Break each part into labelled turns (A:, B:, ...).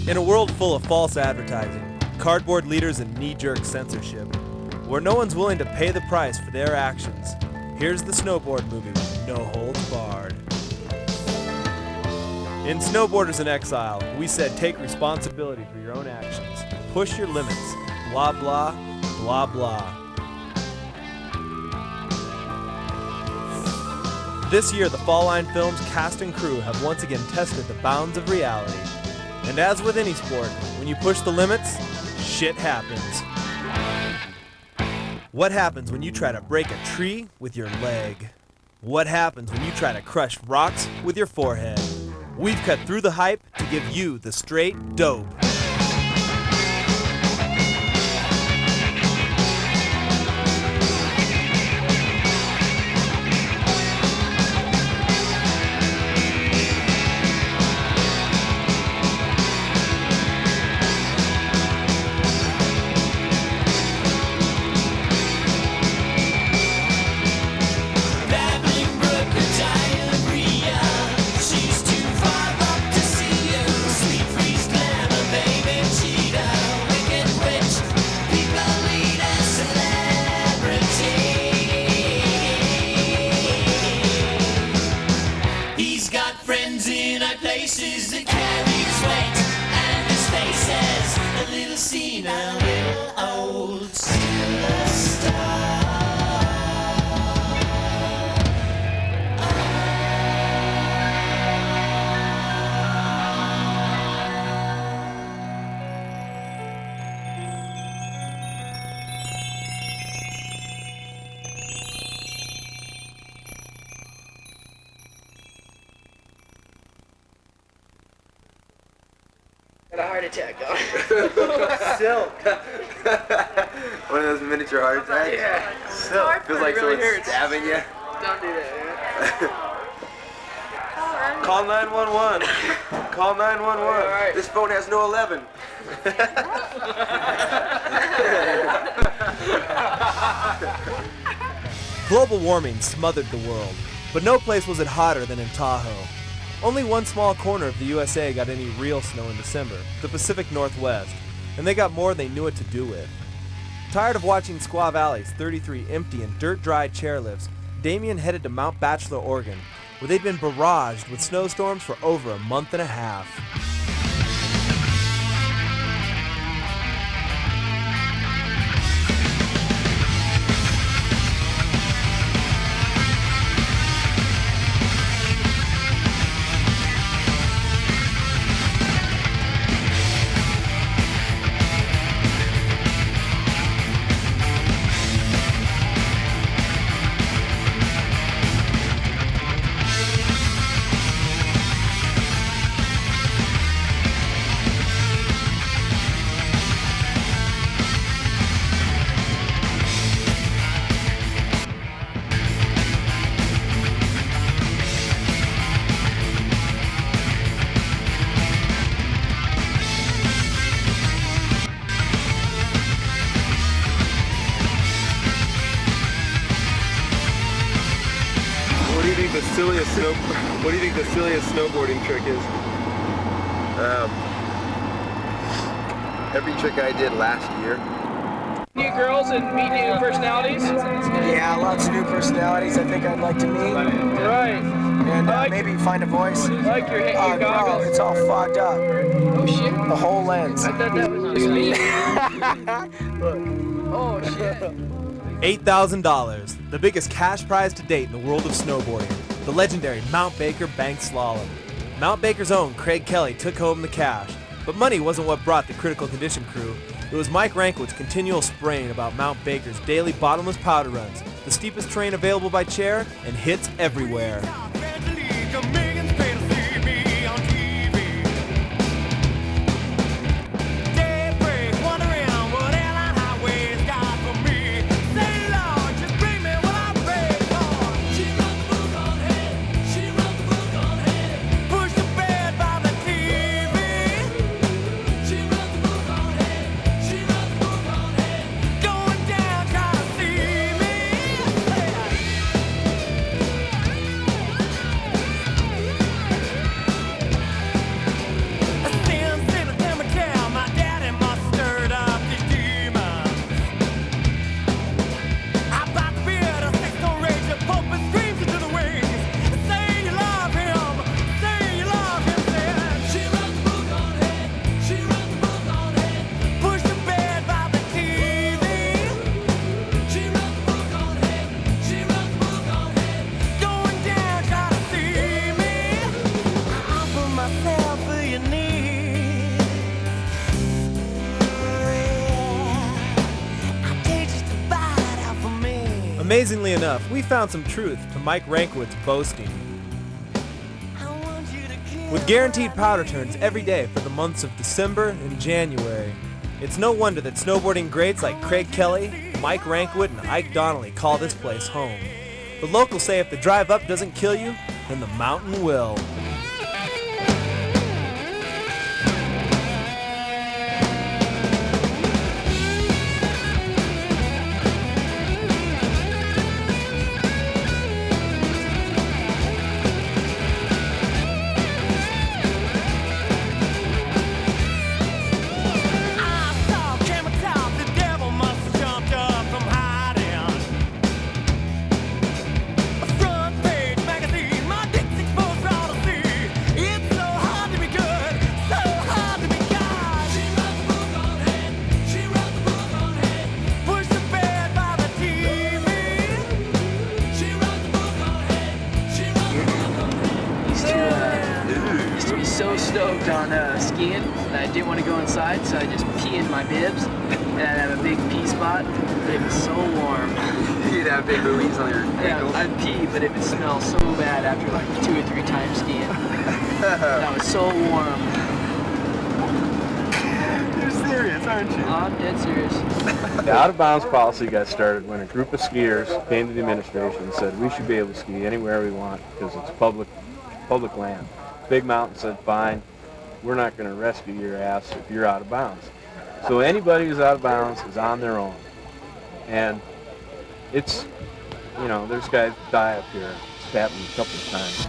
A: In a world full of false advertising, cardboard leaders, and knee-jerk censorship, where no one's willing to pay the price for their actions, here's the snowboard movie with no holds barred. In Snowboarders in Exile, we said take responsibility for your own actions, push your limits, blah blah, blah blah. This year, the Fall Line Films cast and crew have once again tested the bounds of reality. And as with any sport, when you push the limits, shit happens. What happens when you try to break a tree with your leg? What happens when you try to crush rocks with your forehead? We've cut through the hype to give you the straight dope.
B: Got a heart attack going.
C: Silk. One of those miniature heart attacks?
B: Yeah.
C: Silk. Feels like
B: really
C: someone's
B: hurts.
C: stabbing you.
B: Don't do that, man.
D: Call 911. Call 911.
B: All right.
C: This phone has no 11.
A: Global warming smothered the world, but no place was it hotter than in Tahoe. Only one small corner of the USA got any real snow in December, the Pacific Northwest, and they got more than they knew what to do with. Tired of watching Squaw Valley's 33 empty and dirt-dry chairlifts, Damian headed to Mount Bachelor, Oregon, where they'd been barraged with snowstorms for over a month and a half.
D: What do you think the silliest snowboarding trick is?
C: Every trick I did last year.
B: New girls and meet new personalities.
E: Yeah, lots of new personalities I think I'd like to meet.
B: Right.
E: And maybe find a voice.
B: Like your
E: No,
B: goggles.
E: it's all fogged up.
B: Oh shit.
E: The whole lens.
B: I thought that was just me. Oh shit.
A: $8,000, the biggest cash prize to date in the world of snowboarding, the legendary Mount Baker Bank Slalom. Mount Baker's own Craig Kelly took home the cash, but money wasn't what brought the critical condition crew. It was Mike Ranquet's continual spraying about Mount Baker's daily bottomless powder runs, the steepest terrain available by chair, and hits everywhere. Amazingly enough, we found some truth to Mike Ranquet's boasting. With guaranteed powder turns every day for the months of December and January, it's no wonder that snowboarding greats like Craig Kelly, Mike Ranquet, and Ike Donnelly call this place home. The locals say if the drive up doesn't kill you, then the mountain will.
B: Stoked on skiing, and I didn't want to go inside, so I just pee in my bibs, and I have a big pee spot, but it was so warm.
C: You'd have big boobies on your ankles.
B: Yeah, I'd pee, but it would smell so bad after like 2 or 3 times skiing. That was so warm.
D: You're serious, aren't you?
B: I'm dead serious.
F: The out-of-bounds policy got started when a group of skiers came to the administration and said we should be able to ski anywhere we want because it's public land. Big Mountain said, fine, we're not going to rescue your ass if you're out of bounds. So anybody who's out of bounds is on their own. And it's, you know, there's guys die up here. It's happened a couple of times.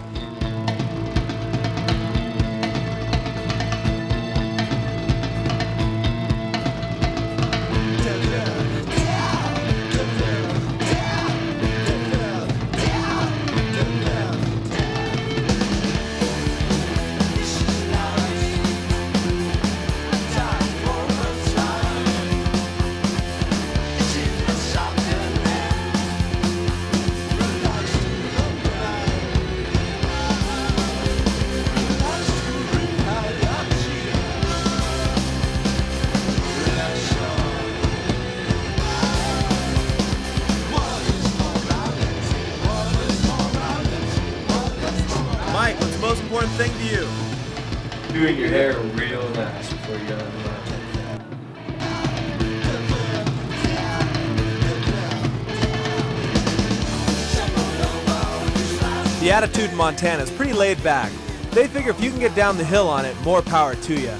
A: Mike, what's the most important thing to you?
G: Doing your hair real nice before you go on the mountain.
A: The attitude in Montana is pretty laid back. They figure if you can get down the hill on it, more power to you.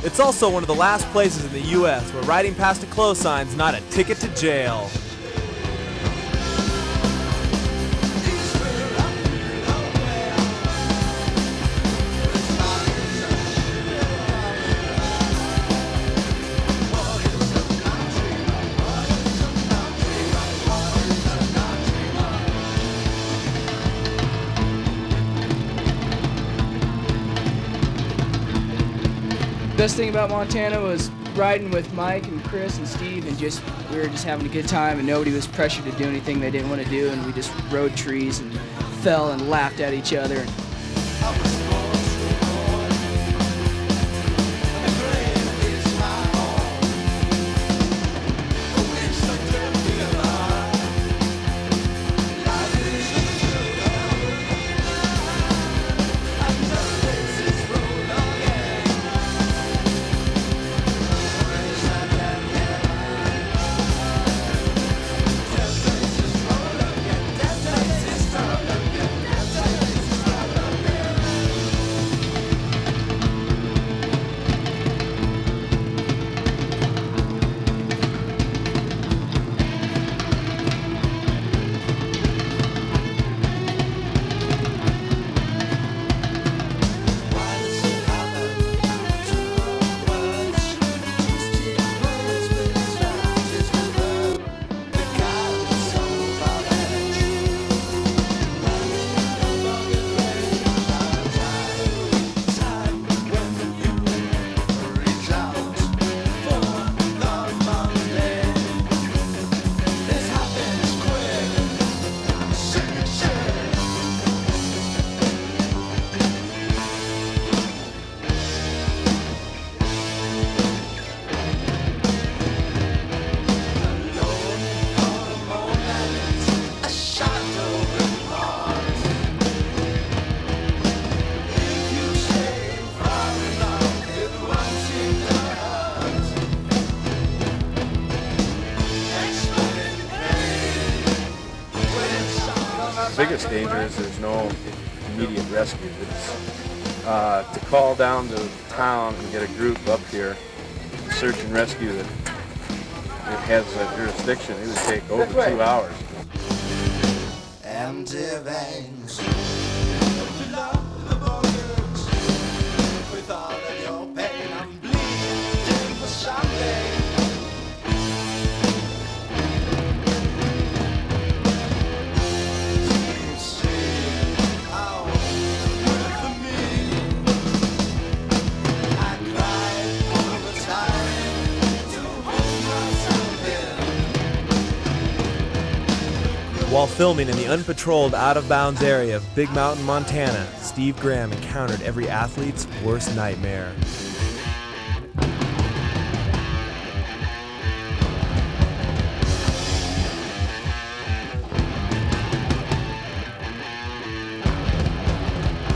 A: It's also one of the last places in the U.S. where riding past a close sign's not a ticket to jail.
B: Best thing about Montana was riding with Mike and Chris and Steve, and we were just having a good time, and nobody was pressured to do anything they didn't want to do, and we just rode trees and fell and laughed at each other.
F: biggest danger is there's no immediate rescue. It's to call down to town and get a group up here, search and rescue that it has a jurisdiction. It would take over 2 hours.
H: Empty veins. With all of your pain, I'm bleeding for something.
A: While filming in the unpatrolled, out-of-bounds area of Big Mountain, Montana, Steve Graham encountered every athlete's worst nightmare.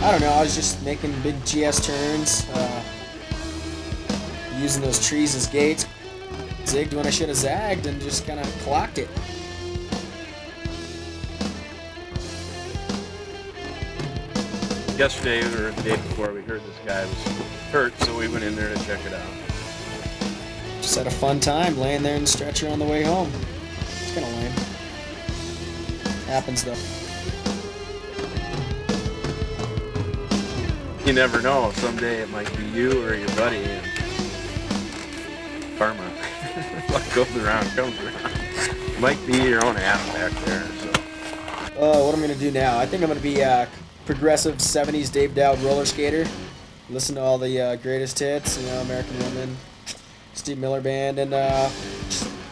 E: I don't know, I was just making big GS turns, using those trees as gates. Zigged when I should have zagged and just kind of clocked it.
F: Yesterday or the day before, we heard this guy was hurt, so we went in there to check it out.
E: Just had a fun time laying there in the stretcher on the way home. It's kind of lame. Happens though.
F: You never know. Someday it might be you or your buddy, and karma. What goes around comes around. Might be your own ass back there. So.
E: What I'm gonna do now? I think I'm gonna be progressive 70s Dave Dowd roller skater. Listen to all the greatest hits, you know, American Woman, Steve Miller Band, and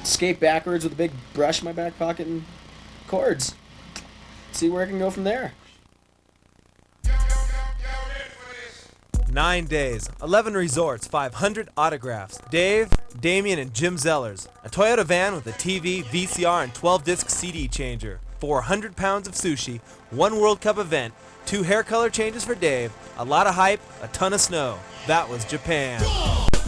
E: skate backwards with a big brush in my back pocket and chords. See where I can go from there.
A: 9 days, 11 resorts, 500 autographs. Dave, Damian, and Jim Zellers. A Toyota van with a TV, VCR, and 12-disc CD changer. 400 pounds of sushi, 1 World Cup event, 2 hair color changes for Dave, a lot of hype, a ton of snow. That was Japan.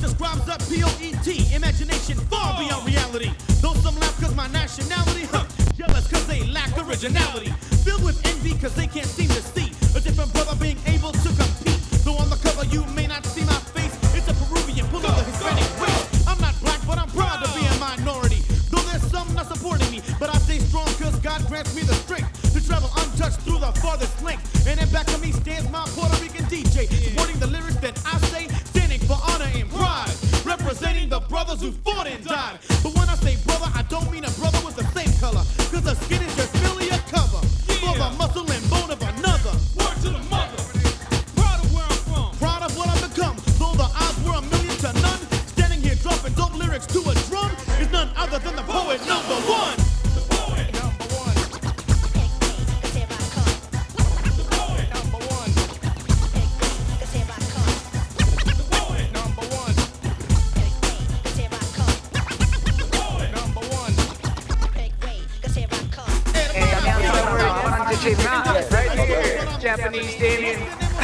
I: Describes up POET, imagination far beyond reality. Though some laugh cause my nationality, jealous cause they lack originality. Filled with envy cause they can't seem to see a different brother being able to compete. Though on the cover you may not see my face, it's a Peruvian pull of the Hispanic race. I'm not black but I'm proud to be a minority. Though there's some not supporting me, but I stay strong cause God grants me the strength to travel untouched through the farthest length. And in back of me stands my Puerto Rican DJ, supporting the lyrics that I say, standing for honor and pride, representing the brothers who fought and died. But when I say brother, I don't mean a brother with the same color, cause the skin is just merely a cover for the muscle and bone of another. Word to the mother. Proud of where I'm from, proud of what I've become. Though the odds were 1,000,000 to none, standing here dropping dope lyrics to a drum is none other than the poet number one. The poet number one. The poet number one. The poet number one. The poet number one.
J: Japanese Damian,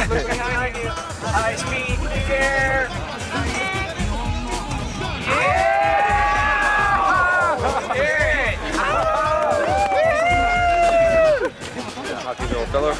J: look behind you. High speed air.
D: Hockey little fellow.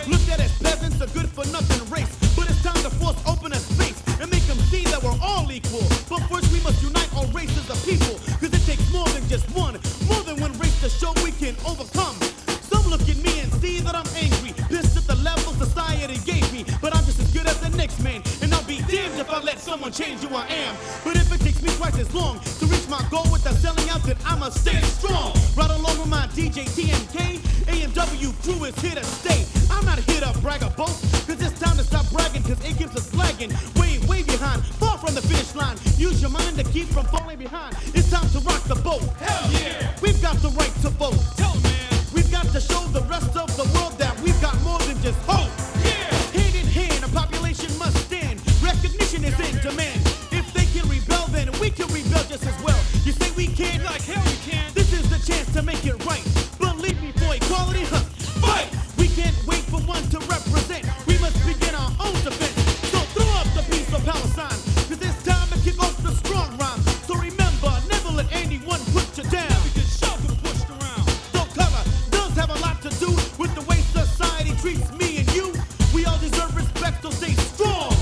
I: Looked at as peasants, a good for nothing race, but it's time to force open who I am. But if it takes me twice as long to reach my goal without selling out, then I'ma stay strong. Right along with my DJ TMK, AMW crew is here to stay. I'm not here to brag or boast, cause it's time to stop bragging, cause it keeps us lagging. Way behind, far from the finish line. Use your mind to keep from falling behind. It's time to rock the boat. Hell yeah! We've got the right to vote. Tell man. We've got to show the rest of the world that we've got more than just hope. Yeah! Hand in hand, a population must stand. Recognition is in demand. If they can rebel, then we can rebel just as well. You say we can't? Like hell we can. This is the chance to make it right. Believe me, for equality, fight! We can't wait for one to represent. We must begin our own defense. So throw up the peace of Palestine, cause it's time to kick off the strong rhyme. So remember, never let anyone put you down. We get shoved and pushed around. Though color does have a lot to do with the way society treats me and you. We all deserve respect, so stay strong.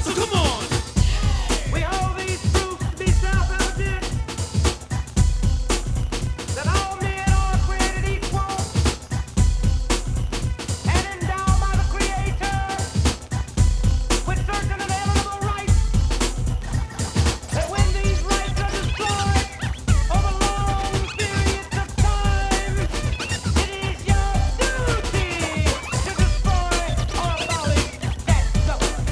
I: So come on.
J: We hold these truths to be self-evident, that all men are created equal and endowed by the Creator with certain inalienable rights. That when these rights are destroyed over long periods of time, it is your duty to destroy or abolish that suffering.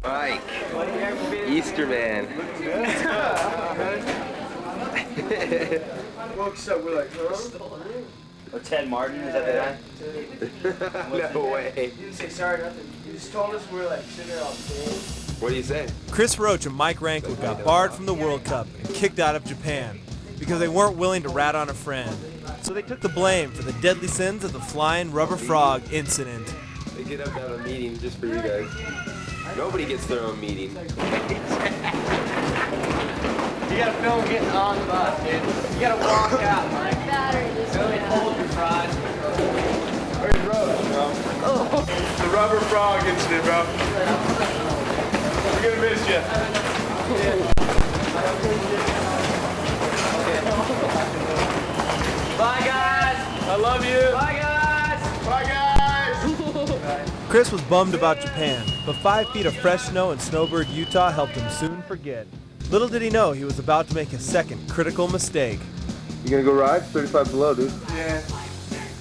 C: Mike, Easter man.
D: We're like, huh?
K: Or Ted Martin, is that the guy?
C: No way.
D: You didn't say sorry, nothing. You just told us we were like sitting there all day.
C: What do you say?
A: Chris Roach and Mike Ranquet got barred from the World Cup and kicked out of Japan because they weren't willing to rat on a friend. So they took the blame for the deadly sins of the flying rubber frog incident.
C: They get up at a meeting just for you guys. Nobody gets their own meeting.
K: You gotta film getting on the bus, dude. You gotta walk out. Really hold your fries.
D: Where's Roach, bro? The rubber frog incident, bro. We're gonna miss you.
J: Bye, guys.
D: I love you.
J: Bye, guys.
D: Bye, guys.
A: Chris was bummed about Japan, but 5 feet of fresh snow in Snowbird, Utah helped him soon forget. Little did he know he was about to make a second critical mistake.
D: You gonna go ride? 35 below, dude.
C: Yeah.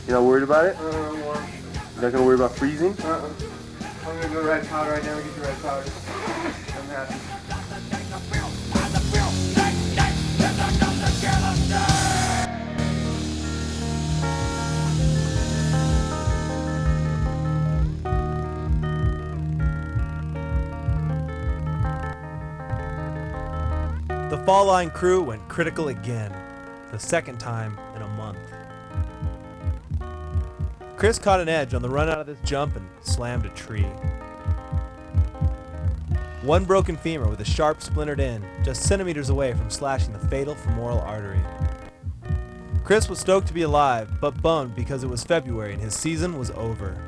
D: You not worried about it?
C: Warm.
D: You're not gonna worry about freezing?
C: I'm gonna go ride powder right now and get the red powder. I'm happy.
A: The fall line crew went critical again, the second time in a month. Chris caught an edge on the run out of this jump and slammed a tree. One broken femur with a sharp splintered end, just centimeters away from slashing the fatal femoral artery. Chris was stoked to be alive, but bummed because it was February and his season was over.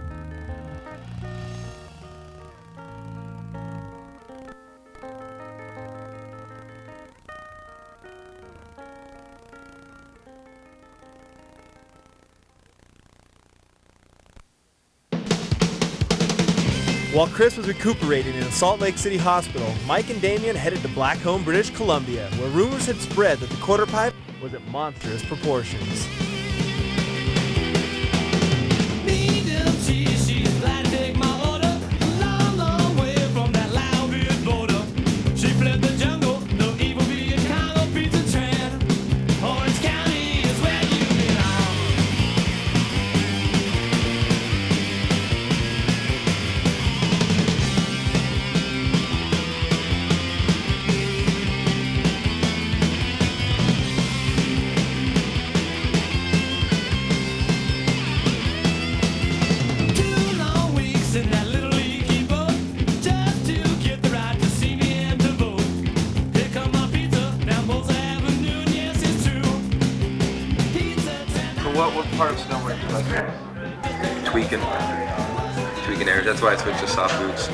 A: While Chris was recuperating in a Salt Lake City hospital, Mike and Damian headed to Blackcomb, British Columbia, where rumors had spread that the quarter pipe was at monstrous proportions.
D: What part of snowboarding do you like?
C: Tweaking areas. That's why I switched to soft boots.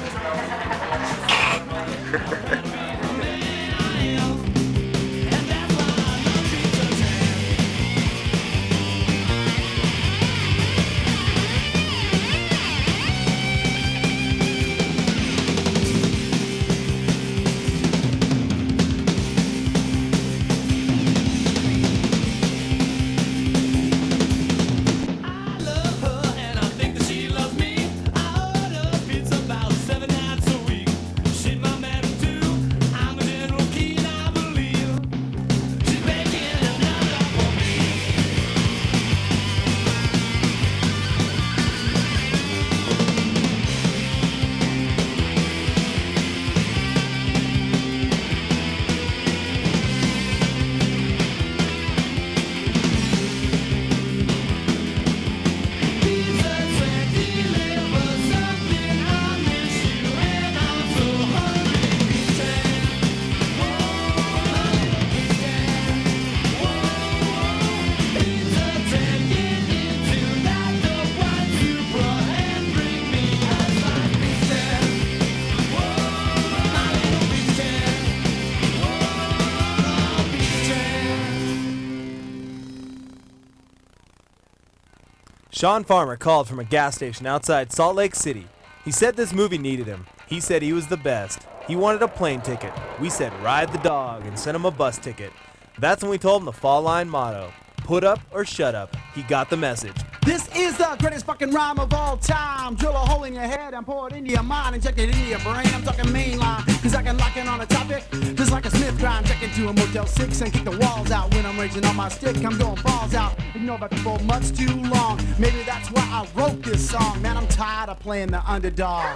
A: Shawn Farmer called from a gas station outside Salt Lake City. He said this movie needed him. He said he was the best. He wanted a plane ticket. We said ride the dog and sent him a bus ticket. That's when we told him the fall line motto, put up or shut up. He got the message.
L: This is the greatest fucking rhyme of all time. Drill a hole in your head and pour it into your mind. Inject it into your brain. I'm talking mainline, cause I can lock in on a topic just like a Smith crime. Check into a Motel 6 and kick the walls out. When I'm raging on my stick, I'm going balls out. Ignored by people much too long. Maybe that's why I wrote this song. Man, I'm tired of playing the underdog.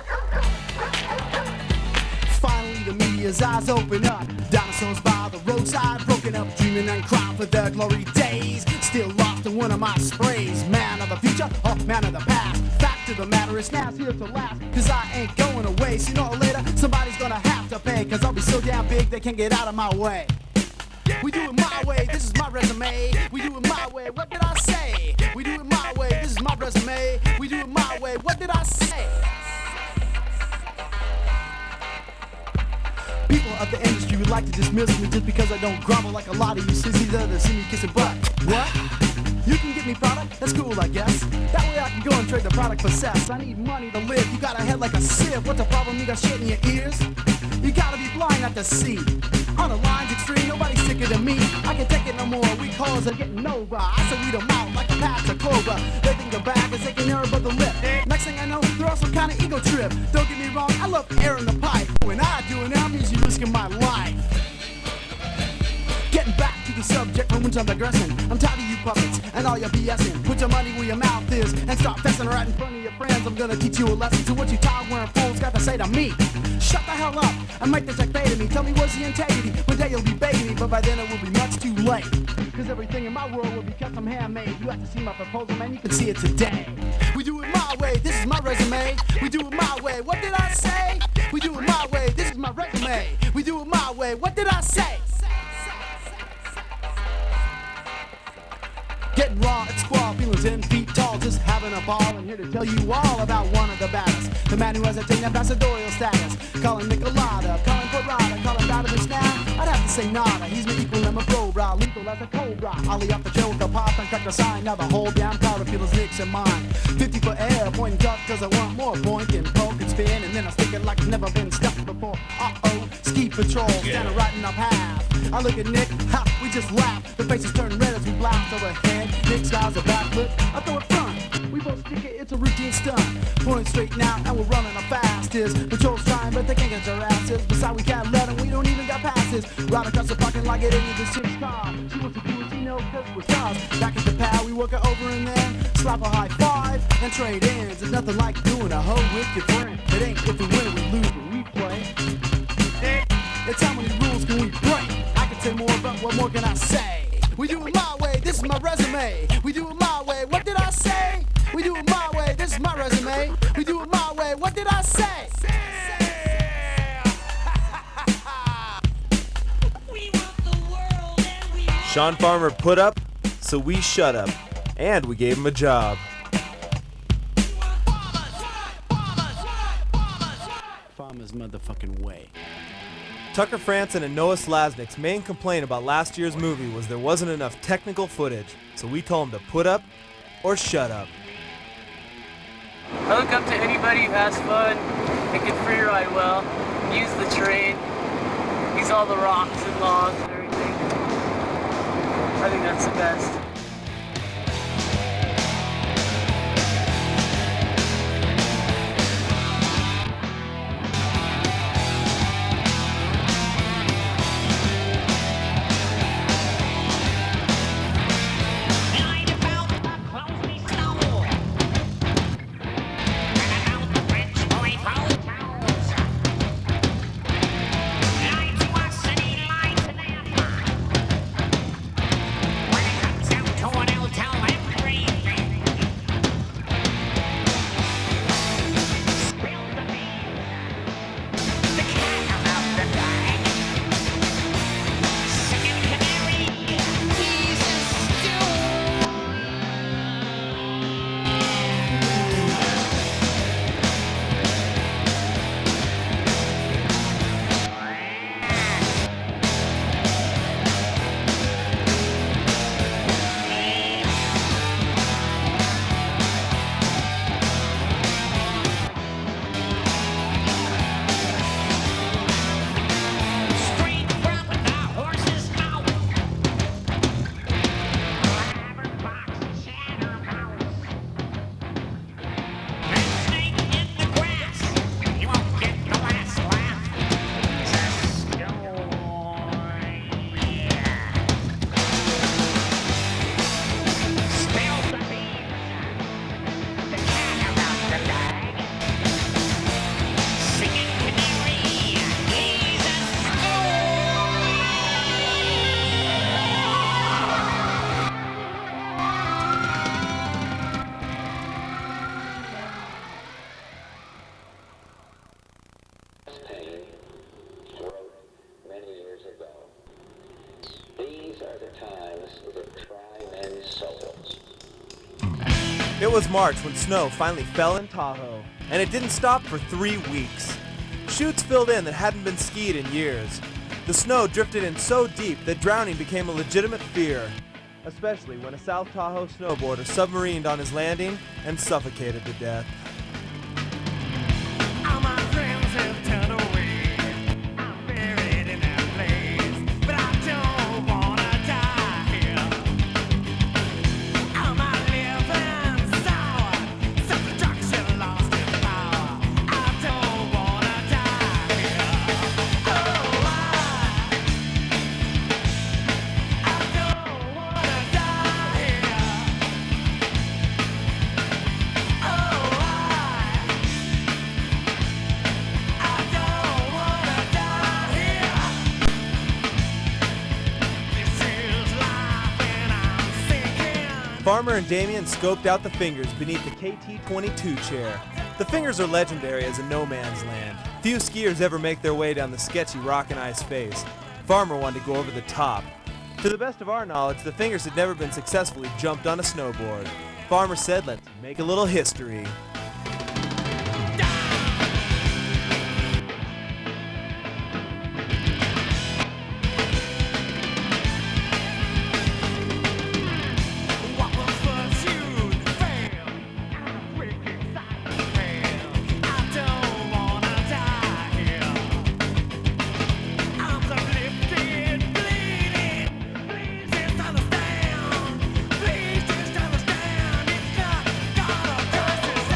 L: Finally, the media's eyes open up. Dinosaurs by the roadside, broken up, dreaming and crying for their glory days. Still lost in one of my sprays. Man of the future, or man of the past. Fact of the matter is now's here to last. Cause I ain't going away. Sooner or later, somebody's gonna have to pay. Cause I'll be so damn big, they can't get out of my way. We do it my way, this is my resume. We do it my way, what did I say? We do it my way, this is my resume. We do it my way, what did I say? People of the industry would like to dismiss me just because I don't grumble like a lot of you sissies that see me kissing butt. What? You can give me product? That's cool, I guess. That way I can go and trade the product for cess. I need money to live. You got a head like a sieve. What's the problem? You got shit in your ears? You gotta be blind not to see. On the line's extreme, nobody's sicker than me. I can't take it no more. We calls are getting over. I say weed them out like a patch of clover. They think the bag is taking air above the lip. Next thing I know, they're all some kind of ego trip. Don't get me wrong, I love air in the pipe. When I do it now, means you're risking my life. Getting back to the subject from which I'm digressing. I'm tired of you puppets and all your BSing. Put your money where your mouth is and start fessing right in front of your friends. I'm gonna teach you a lesson to what you tie-wearing fools got to say to me. Shut the hell up and make the check pay to me. Tell me what's the integrity. One day you'll be begging me, but by then it will be much too late. Cause everything in my world will be custom handmade. You have to see my proposal, man, you can see it today. We do it my way, this is my resume. We do it my way, what did I say? We do it my way, this is my resume. We do it my way, what did I say? Getting raw at squall, feeling 10 feet tall, just having a ball. I'm here to tell you all about one of the baddest, the man who has attained ambassadorial status. Calling Nicolada, calling Perata, calling Donovan now. I'd have to say nada, he's my equal and my bro, bra, lethal as a cobra. Ollie off the trail with a pop and crack the sign. Now the whole damn crowd of feelings Nick's and mine. 50 for air, pointing up cause I want more. Point and poke and spin, and then I stick it like it's never been stuck before. Uh-oh, ski patrol, standing right in our path. I look at Nick, ha, we just laugh. The faces turn red as we blast overhead. Nick styles a backflip, I throw it front. We both stick it, it's a routine stunt. Pointing straight now, and we're running our fastest. Patrol's trying, but they can't get their asses. Besides, we can't let them, we don't even got passes. Right across the parking lot, get into this chick's car. She wants to do what she knows, cause we're stars. Back at the pad, we work her over and then slap a high five and trade ends. It's nothing like doing a hoe with your friend. It ain't if we win, we lose, but we play. It's how many rules can we break? I can say more, but what more can I say? We do it my way, this is my resume. We do it my way, what did I say? We do it my way, this is my resume. We do it my way, what did I say?
A: Shawn Farmer put up, so we shut up. And we gave him a job.
L: Farmer's motherfucking way.
A: Tucker Fransen and Noah Salasnek's main complaint about last year's movie was there wasn't enough technical footage, so we told him to put up or shut up.
K: I look up to anybody who has fun and can free ride well, use the train, use all the rocks and logs and everything. I think that's the best.
A: It was March when snow finally fell in Tahoe, and it didn't stop for 3 weeks. Chutes filled in that hadn't been skied in years. The snow drifted in so deep that drowning became a legitimate fear, especially when a South Tahoe snowboarder submarined on his landing and suffocated to death.
J: All my friends have turned away. I'm buried in that place, but I don't wanna die here. All my living sour, self-destruction lost its power. I don't wanna die here. Oh, I don't wanna die here. Oh, I don't wanna die here. This is life and I'm sinking.
A: Farmer and Damian scoped out the fingers beneath the KT-22 chair. The fingers are legendary as a no man's land. Few skiers ever make their way down the sketchy rock and ice face. Farmer wanted to go over the top. To the best of our knowledge, the fingers had never been successfully jumped on a snowboard. Farmer said, let's make a little history.
J: What was first you fail? I'm breaking silence fail. I don't wanna die here. I'm uplifted, bleeding. Please just understand. Please just understand. It's not God of justice.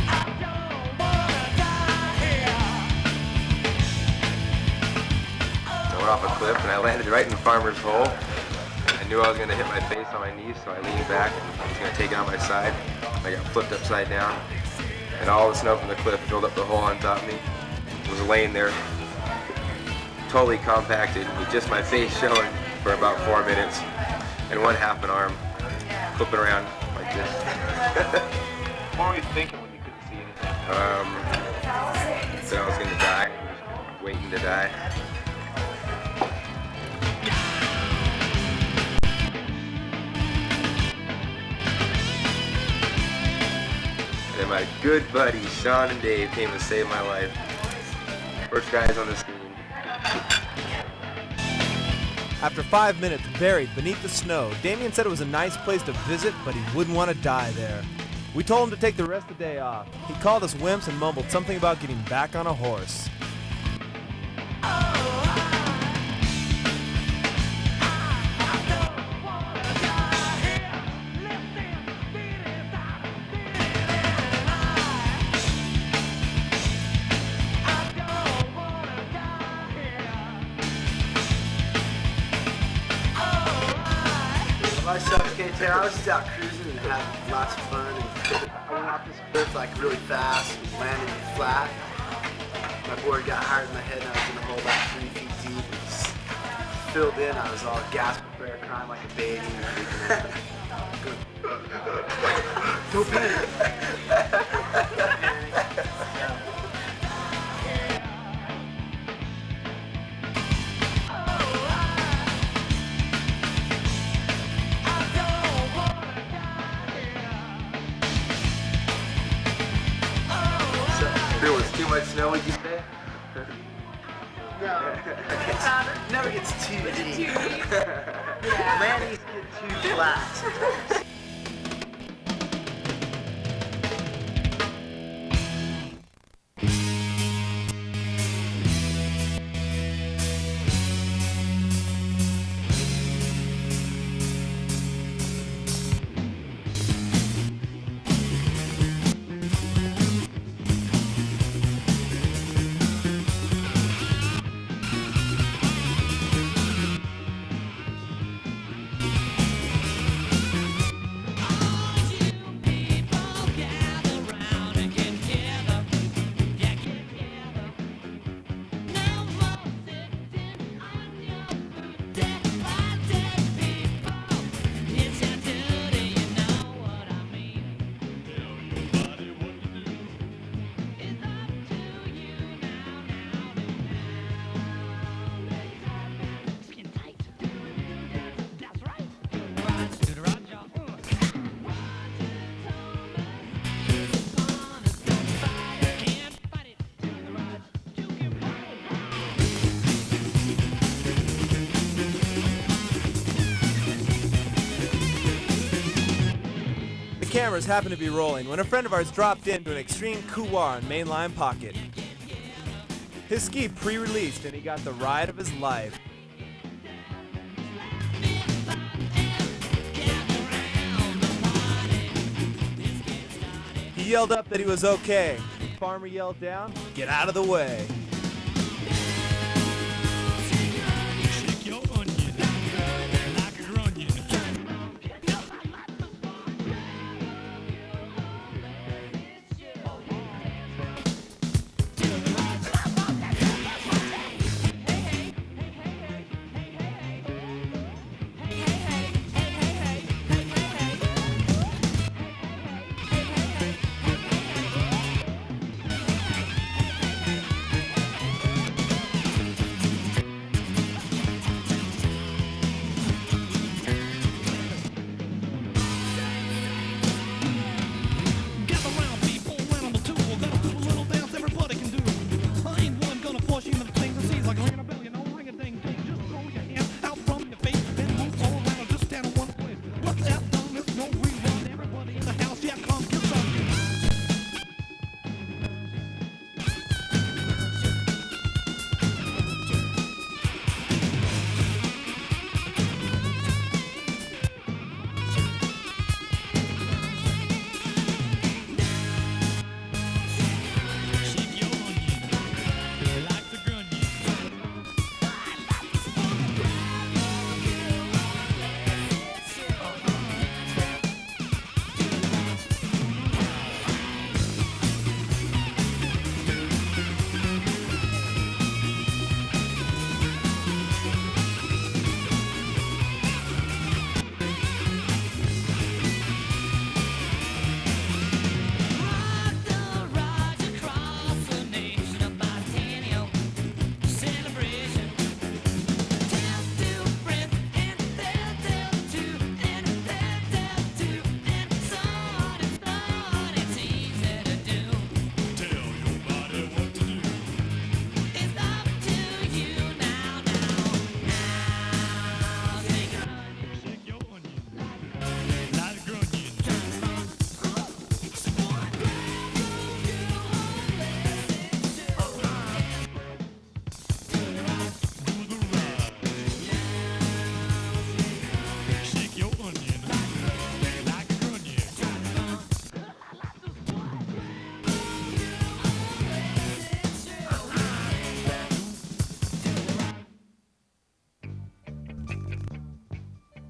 J: I don't wanna die here.
C: I went off a cliff and I landed right in the farmer's hole. I knew I was going to hit my face on my knees, so I leaned back and I was going to take it on my side. I got flipped upside down, and all the snow from the cliff filled up the hole on top of me. I was laying there, totally compacted, with just my face showing for about 4 minutes, and one half an arm flipping around like this.
F: What were you thinking when you couldn't see anything?
C: That I was going to die, waiting to die. And my good buddies, Shawn and Dave, came to save my life. First guys on the scene.
A: After 5 minutes buried beneath the snow, Damian said it was a nice place to visit, but he wouldn't want to die there. We told him to take the rest of the day off. He called us wimps and mumbled something about getting back on a horse.
M: I suffocated there. I was just out cruising and having lots of fun. And I went off this cliff like really fast and landed flat. My board got hard in my head and I was in the hole about 3 feet deep. And just filled in. I was all gasping for air, crying like a baby. Don't panic.
C: There was too much snow, would you say?
M: No, it never gets too deep. Landings get too flat.
A: cameras happened to be rolling when a friend of ours dropped into an extreme couloir on Mainline Pocket. His ski pre-released and he got the ride of his life. He yelled up that he was okay. The farmer yelled down, "Get out of the way."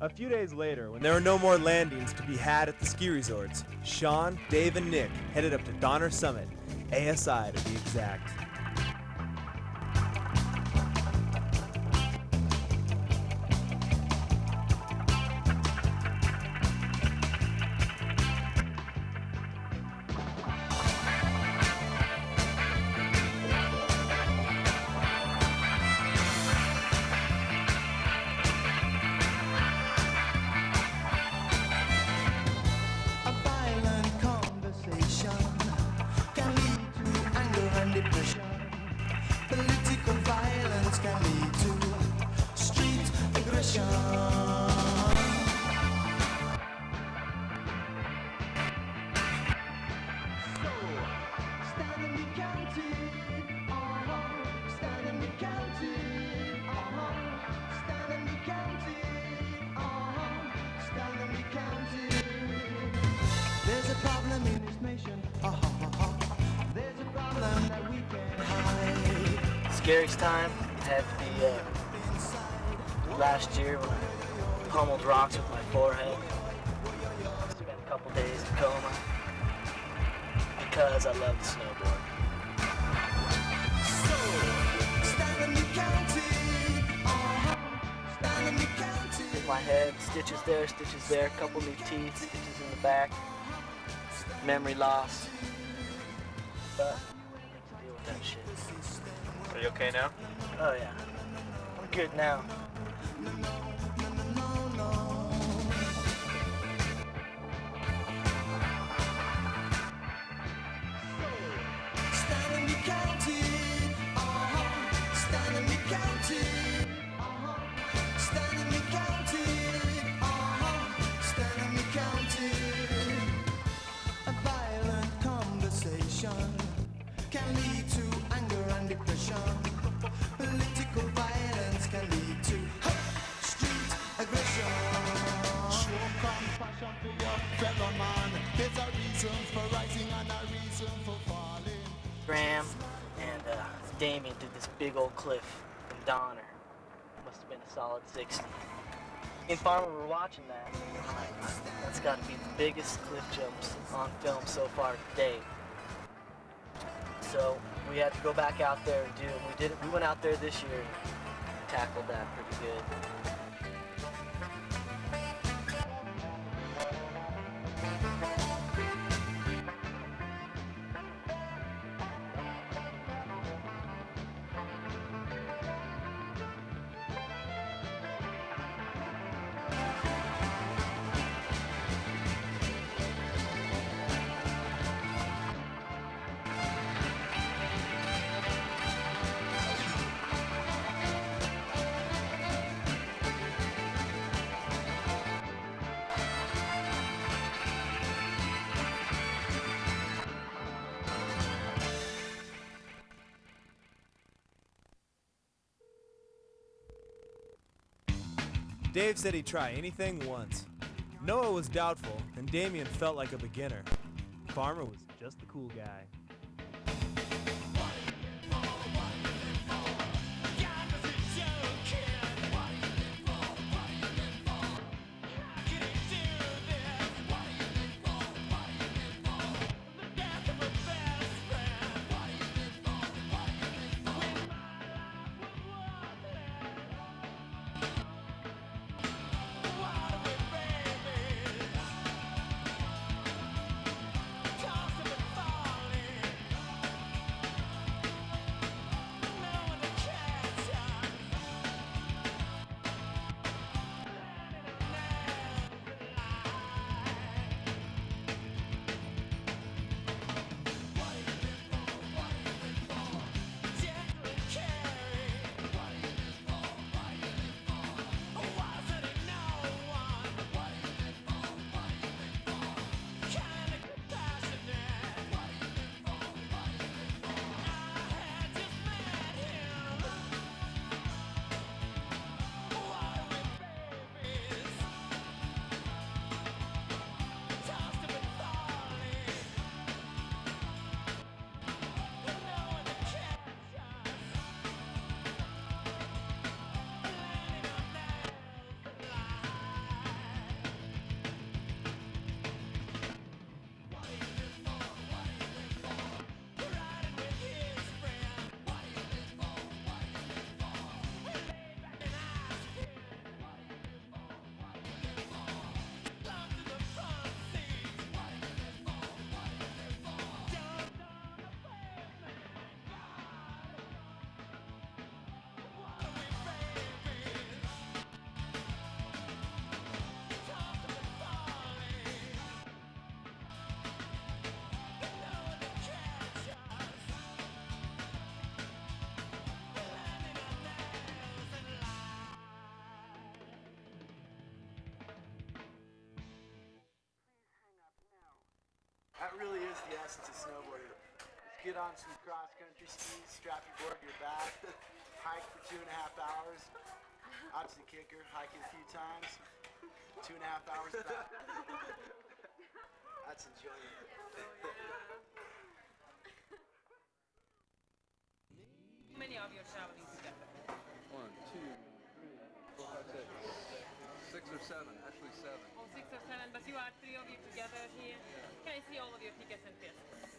A: A few days later, when there were no more landings to be had at the ski resorts, Shawn, Dave, and Nick headed up to Donner Summit, ASI to be exact.
M: Scariest time had to be last year when I pummeled rocks with my forehead. Spent a couple days in coma because I love to snowboard. Hit my head, stitches there, couple new teeth, stitches in the back, memory loss. But to deal with that shit.
G: Are you okay now?
M: Oh yeah, I'm good now.
N: Damian did this big old cliff in Donner. Must have been a solid 60. In Farmer, we're watching that. I'm like, that's got to be the biggest cliff jumps on film so far to date. So we had to go back out there and do it. We did it. We went out there this year and tackled that pretty good.
A: Dave said he'd try anything once. Noah was doubtful, and Damian felt like a beginner. Farmer was just the cool guy.
M: That really is the essence of snowboarding. Just get on some cross-country skis, strap your board to your back, hike for 2.5 hours, out to the kicker, hike it a few times, 2.5 hours back. That's enjoyment.
O: How many of you are traveling together?
P: 1, 2, 3, 4, 5, 6. 6 or 7, actually 7.
O: Oh, 6 or 7, but you are 3 of you together here. Can I see all of your tickets and passports?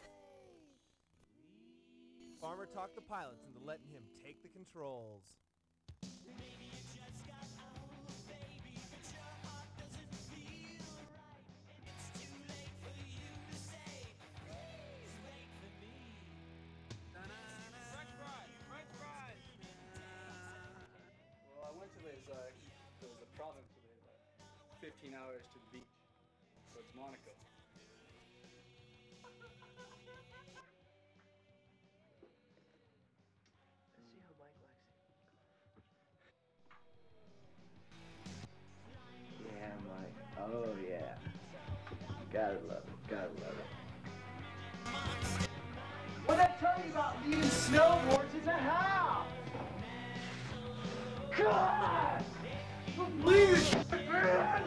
A: Farmer talked the pilots into letting him take the controls.
Q: Well, I went to this, there was a province today, like 15 hours to the beach. So it's Monaco.
N: Let's see how Mike likes it.
R: Yeah, Mike. Oh, yeah. Gotta love it. Gotta love it.
L: What did I tell you about leaving snowboards in the house? God! Leave it, man!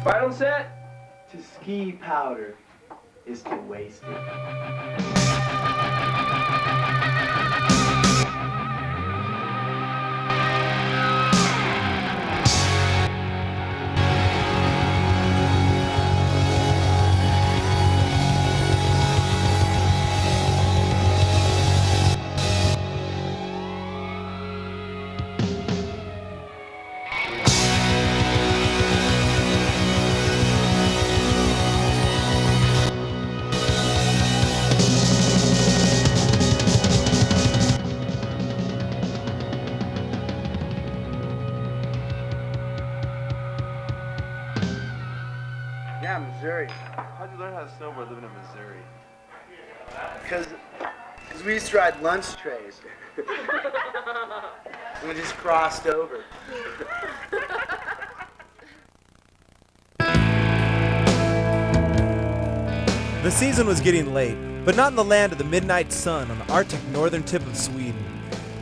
R: Final set, to ski powder is to waste it.
M: Yeah, Missouri.
P: How'd you learn how to snowboard living in Missouri?
M: Because we used to ride lunch trays. We just crossed over.
A: The season was getting late, but not in the land of the midnight sun on the Arctic northern tip of Sweden.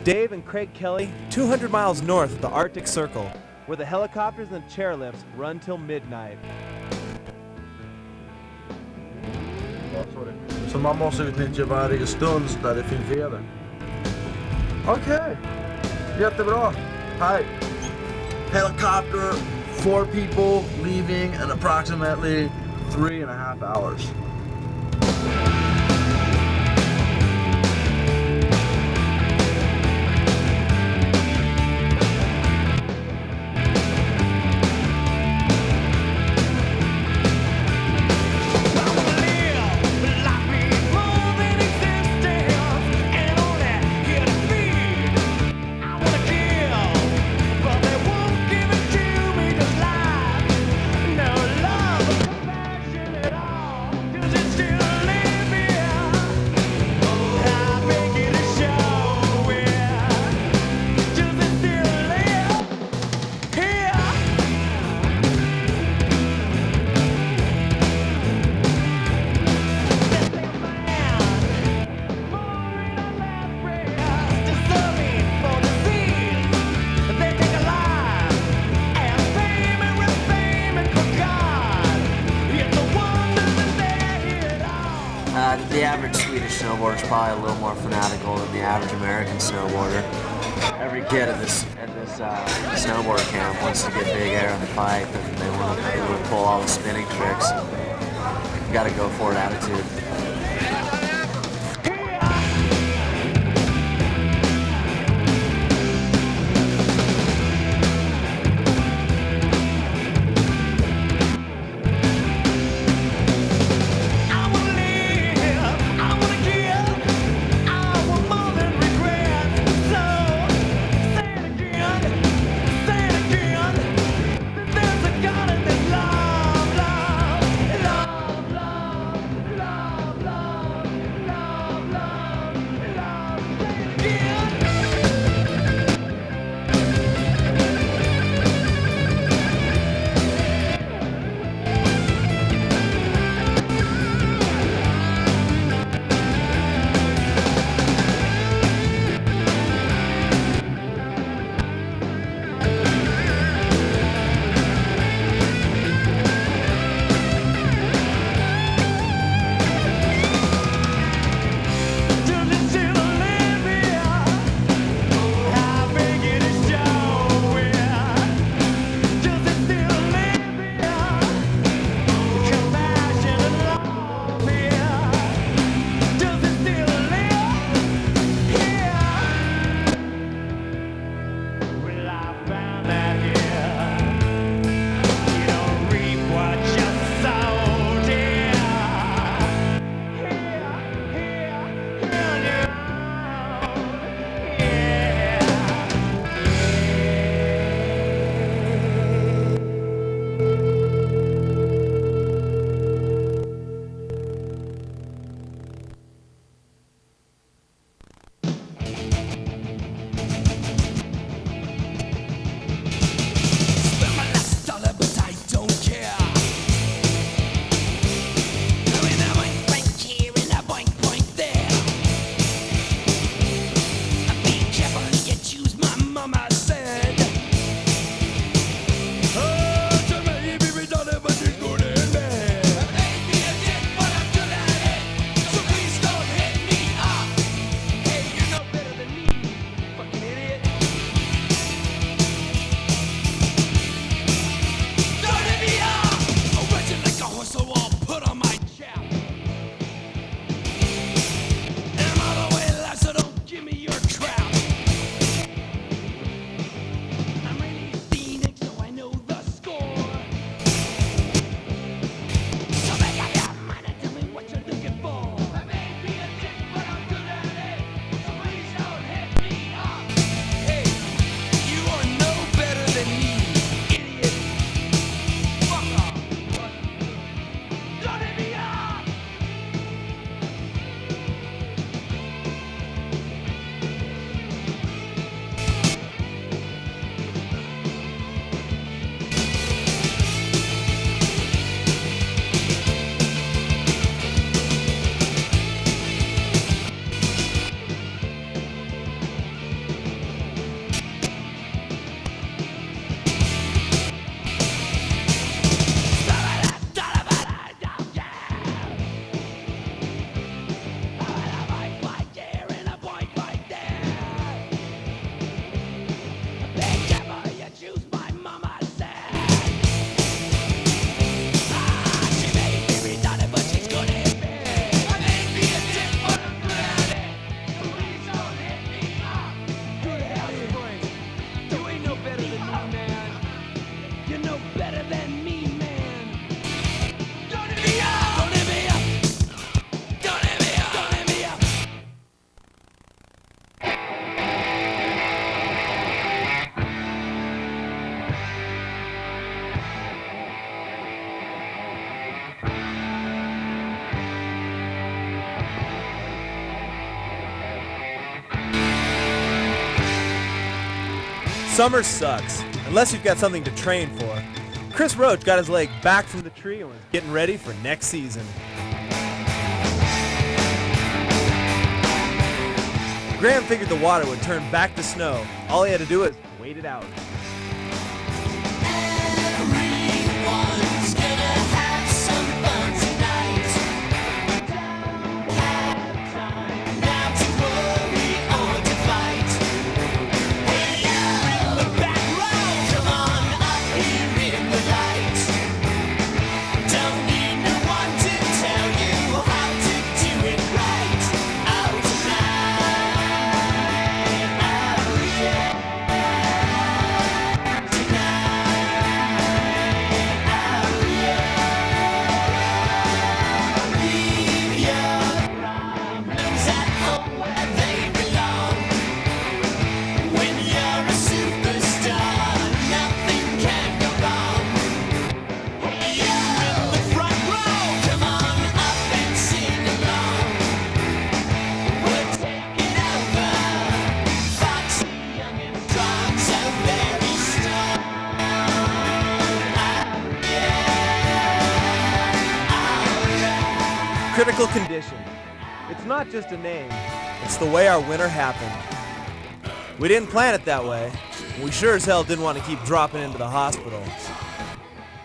A: Dave and Craig Kelly, 200 miles north of the Arctic Circle, where the helicopters and chairlifts run till midnight.
S: Så man måste utnyttja varje stund där det finns väder. Okej, jättebra. Hi. Helicopter, 4 people leaving in approximately 3.5 hours.
T: The average Swedish snowboarder is probably a little more fanatical than the average American snowboarder. Every kid at this snowboard camp wants to get big air on the pipe, and they want to pull all the spinning tricks. You got to go for it attitude.
A: Summer sucks, unless you've got something to train for. Chris Roach got his leg back from the tree and was getting ready for next season. Graham figured the water would turn back to snow. All he had to do was wait it out.
H: Everyone's gonna have some fun tonight. Have time now to worry or to fight. Hey, you in the back row, come on up here in the light. Don't need no one to tell you how to do it right. Out tonight, oh yeah.
A: Critical condition. It's not just a name, it's the way our winter happened. We didn't plan it that way, and we sure as hell didn't want to keep dropping into the hospital.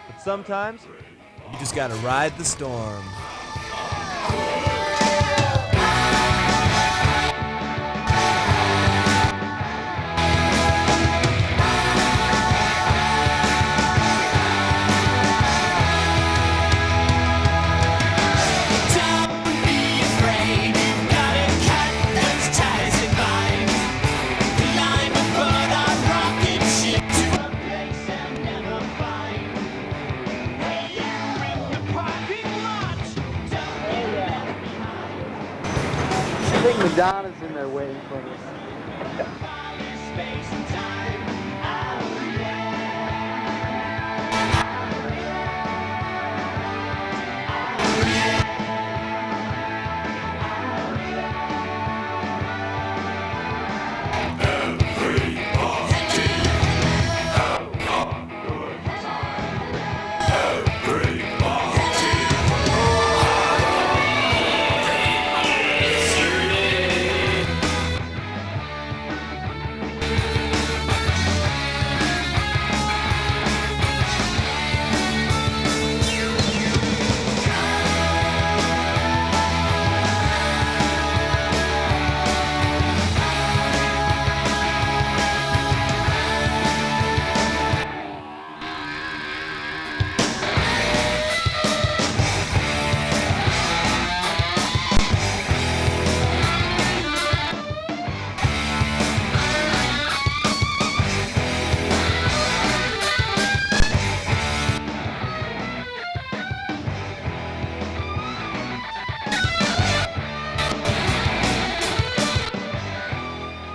A: But sometimes, you just gotta ride the storm.
E: I think Madonna's in there waiting for us.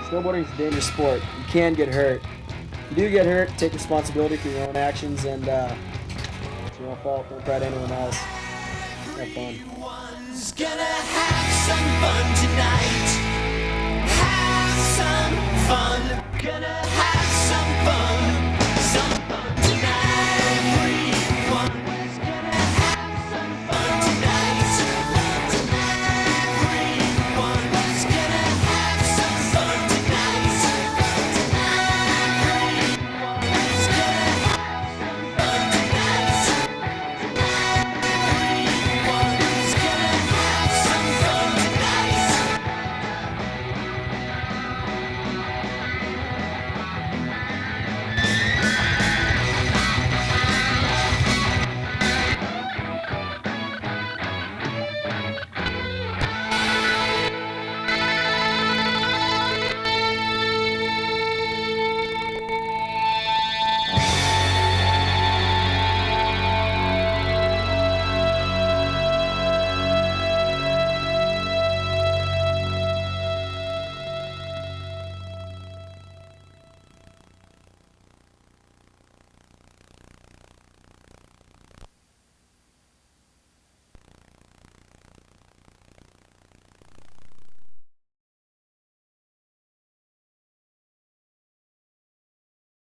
E: Snowboarding is a dangerous sport. You can get hurt. If you do get hurt, take responsibility for your own actions, and it's your own fault. Don't cry to anyone else. Have fun.
H: Everyone's gonna have some fun tonight. Have some fun. Gonna have